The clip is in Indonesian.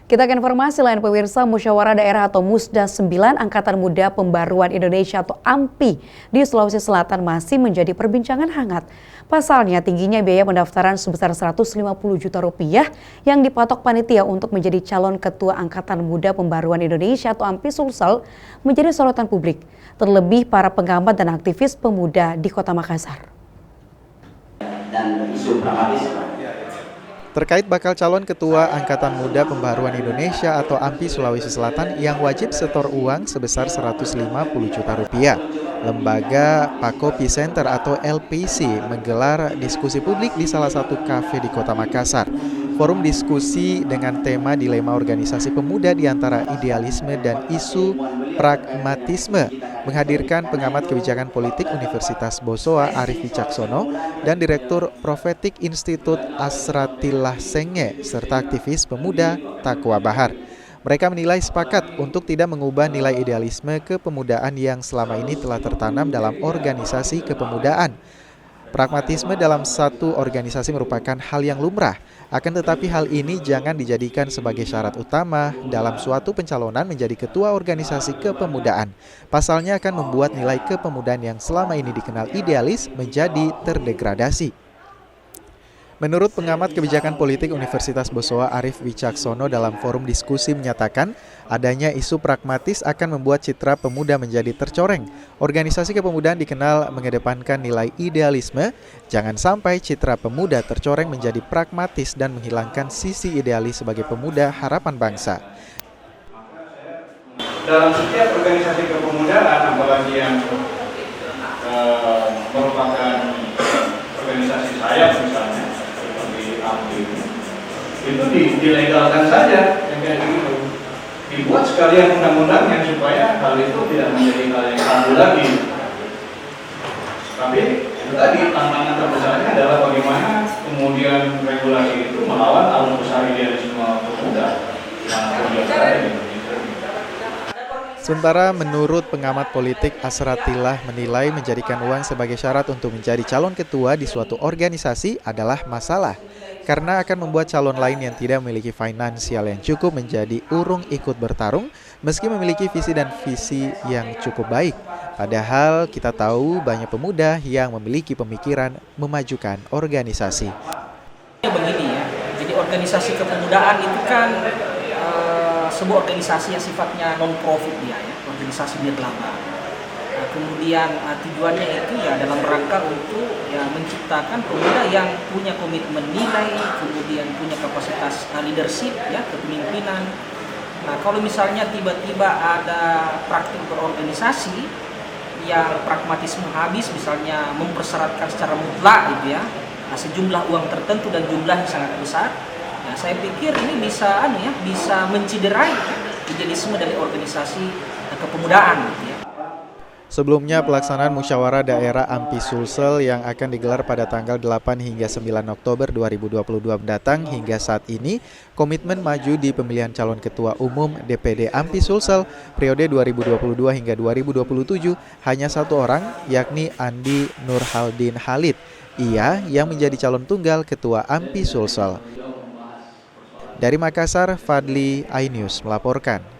Kita ke informasi lain pemirsa, Musyawarah Daerah atau Musda 9 Angkatan Muda Pembaruan Indonesia atau AMPI di Sulawesi Selatan masih menjadi perbincangan hangat. Pasalnya tingginya biaya pendaftaran sebesar 150 juta rupiah yang dipatok panitia untuk menjadi calon Ketua Angkatan Muda Pembaruan Indonesia atau AMPI Sulsel menjadi sorotan publik. Terlebih para pengamat dan aktivis pemuda di Kota Makassar. Dan isu pragmatisme. Terkait bakal calon Ketua Angkatan Muda Pembaruan Indonesia atau AMPI Sulawesi Selatan yang wajib setor uang sebesar 150 juta rupiah. Lembaga Pakopi Center atau LPC menggelar diskusi publik di salah satu kafe di Kota Makassar. Forum diskusi dengan tema dilema organisasi pemuda di antara idealisme dan isu pragmatisme menghadirkan pengamat kebijakan politik Universitas Bosowa Arif Wicaksono dan Direktur Prophetic Institute Asratillah Senge serta aktivis pemuda Takwa Bahar. Mereka menilai sepakat untuk tidak mengubah nilai idealisme kepemudaan yang selama ini telah tertanam dalam organisasi kepemudaan. Pragmatisme dalam satu organisasi merupakan hal yang lumrah, akan tetapi hal ini jangan dijadikan sebagai syarat utama dalam suatu pencalonan menjadi ketua organisasi kepemudaan. Pasalnya akan membuat nilai kepemudaan yang selama ini dikenal idealis menjadi terdegradasi. Menurut pengamat kebijakan politik Universitas Bosowa Arif Wicaksono dalam forum diskusi menyatakan adanya isu pragmatis akan membuat citra pemuda menjadi tercoreng. Organisasi kepemudaan dikenal mengedepankan nilai idealisme, jangan sampai citra pemuda tercoreng menjadi pragmatis dan menghilangkan sisi idealis sebagai pemuda harapan bangsa. Dalam setiap organisasi kepemudaan, apalagi yang merupakan organisasi saya misalnya, itu dilegalkan saja yang kayak gitu, dibuat sekalian undang-undangnya supaya hal itu tidak menjadi hal yang tabu lagi. Tapi itu tadi tantangan terbesarnya adalah bagaimana kemudian regulasi itu melawan arus besar idealisme pemuda yang ada di Indonesia. Sementara menurut pengamat politik Asratillah menilai menjadikan uang sebagai syarat untuk menjadi calon ketua di suatu organisasi adalah masalah. Karena akan membuat calon lain yang tidak memiliki finansial yang cukup menjadi urung ikut bertarung meski memiliki visi dan visi yang cukup baik. Padahal kita tahu banyak pemuda yang memiliki pemikiran memajukan organisasi. Begini ya, jadi organisasi kepemudaan itu kan sebuah organisasi yang sifatnya non-profit dia ya, organisasi nirlaba. Kemudian tujuannya itu ya dalam rangka untuk ya menciptakan pemuda yang punya komitmen nilai, kemudian punya kapasitas leadership ya, kepemimpinan. Nah, kalau misalnya tiba-tiba ada praktik berorganisasi yang pragmatisme habis, misalnya mempersyaratkan secara mutlak gitu ya, sejumlah uang tertentu dan jumlah yang sangat besar, nah, saya pikir ini bisa bisa menciderai idealisme dari organisasi kepemudaan gitu ya. Sebelumnya pelaksanaan musyawarah daerah AMPI Sulsel yang akan digelar pada tanggal 8 hingga 9 Oktober 2022 mendatang hingga saat ini komitmen maju di pemilihan calon ketua umum DPD AMPI Sulsel periode 2022 hingga 2027 hanya satu orang, yakni Andi Nurhaldin Halid. Ia yang menjadi calon tunggal ketua AMPI Sulsel. Dari Makassar, Fadli iNews melaporkan.